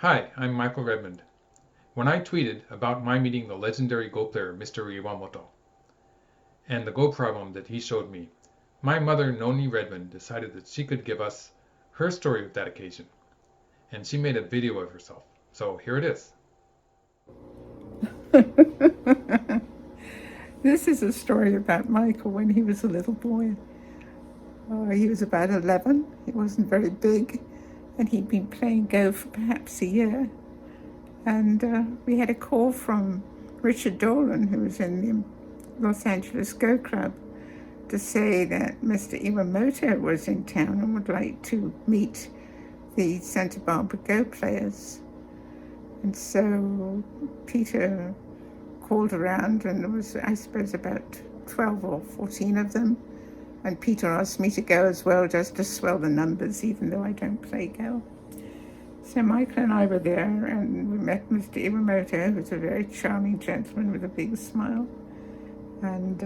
Hi, I'm Michael Redmond. When I tweeted about my meeting the legendary Go player Mr. Iwamoto and the Go problem that he showed me, my mother Noni Redmond decided that she could give us her story of that occasion, and she made a video of herself. So here it is. This is a story about Michael when he was a little boy. He was about 11. He wasn't very big, and he'd been playing Go for perhaps a year. And we had a call from Richard Dolan, who was in the Los Angeles Go Club, to say that Mr. Iwamoto was in town and would like to meet the Santa Barbara Go players. And so Peter called around, and there was, I suppose, about 12 or 14 of them. And Peter asked me to go as well, just to swell the numbers, even though I don't play Go. So Michael and I were there, and we met Mr. Iwamoto, who was a very charming gentleman with a big smile. And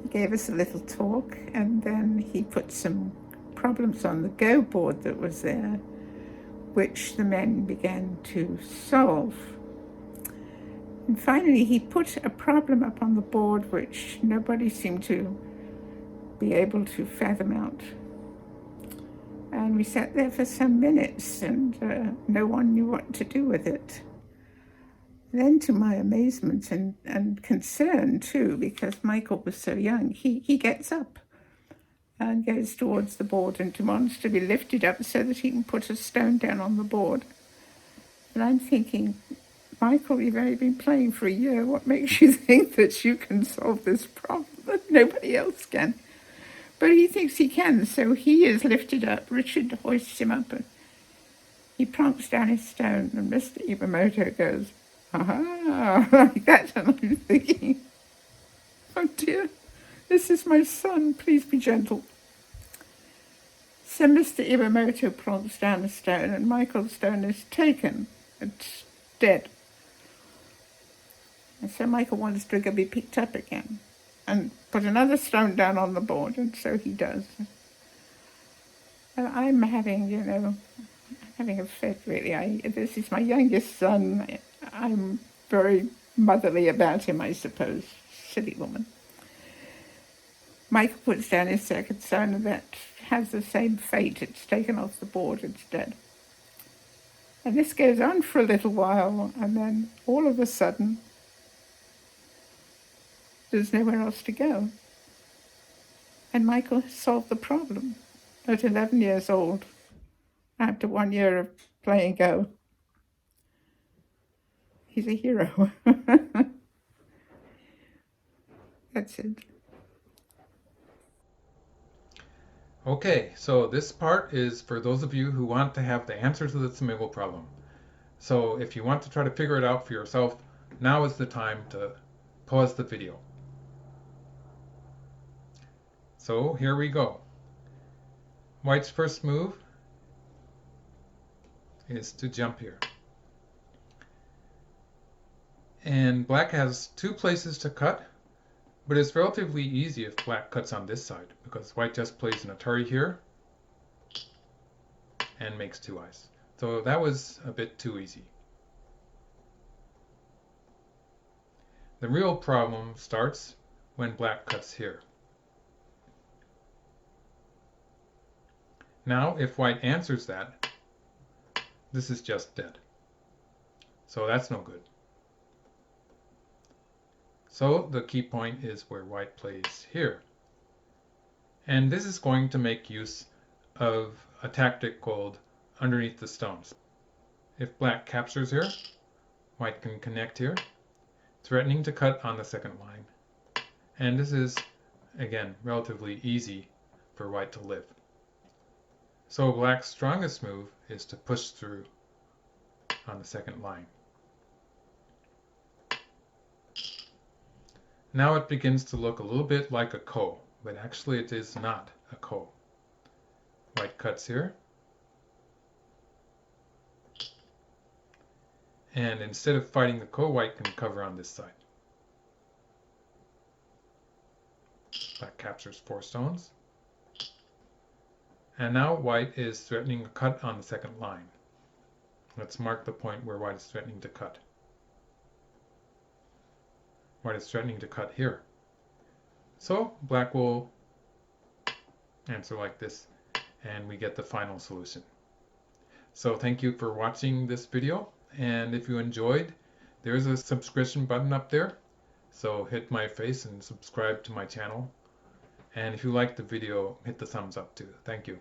he gave us a little talk, and then he put some problems on the Go board that was there, which the men began to solve. And finally, he put a problem up on the board which nobody seemed to be able to fathom out. And we sat there for some minutes, and no one knew what to do with it. Then, to my amazement and concern too, because Michael was so young, he gets up and goes towards the board and demands to be lifted up so that he can put a stone down on the board. And I'm thinking, Michael, you've only been playing for a year. What makes you think that you can solve this problem that nobody else can? But he thinks he can, so he is lifted up. Richard hoists him up, and he plonks down his stone, and Mr. Iwamoto goes, aha, like that. And I'm thinking, oh dear, this is my son, please be gentle. So Mr. Iwamoto plonks down the stone, and Michael's stone is taken. It's dead. And so Michael wants to be picked up again and put another stone down on the board, and so he does. And I'm having a fit, really. This is my youngest son. I'm very motherly about him, I suppose. Silly woman. Michael puts down his second stone, and that has the same fate. It's taken off the board, it's dead. And this goes on for a little while, and then all of a sudden, there's nowhere else to go. And Michael has solved the problem at 11 years old, after 1 year of playing Go. He's a hero. That's it. Okay, so this part is for those of you who want to have the answer to the Smeagol problem. So if you want to try to figure it out for yourself, now is the time to pause the video. So here we go. White's first move is to jump here. And black has two places to cut, but it's relatively easy if black cuts on this side, because white just plays an Atari here and makes two eyes. So that was a bit too easy. The real problem starts when black cuts here. Now, if white answers that, this is just dead. So that's no good. So the key point is where white plays here. And this is going to make use of a tactic called underneath the stones. If black captures here, white can connect here, threatening to cut on the second line. And this is, again, relatively easy for white to live. So black's strongest move is to push through on the second line. Now it begins to look a little bit like a ko, but actually it is not a ko. White cuts here. And instead of fighting the ko, white can cover on this side. Black captures 4 stones. And now white is threatening a cut on the second line. Let's mark the point where white is threatening to cut. White is threatening to cut here. So black will answer like this, and we get the final solution. So thank you for watching this video, and if you enjoyed, there's a subscription button up there. So hit my face and subscribe to my channel. And if you liked the video, hit the thumbs up too. Thank you.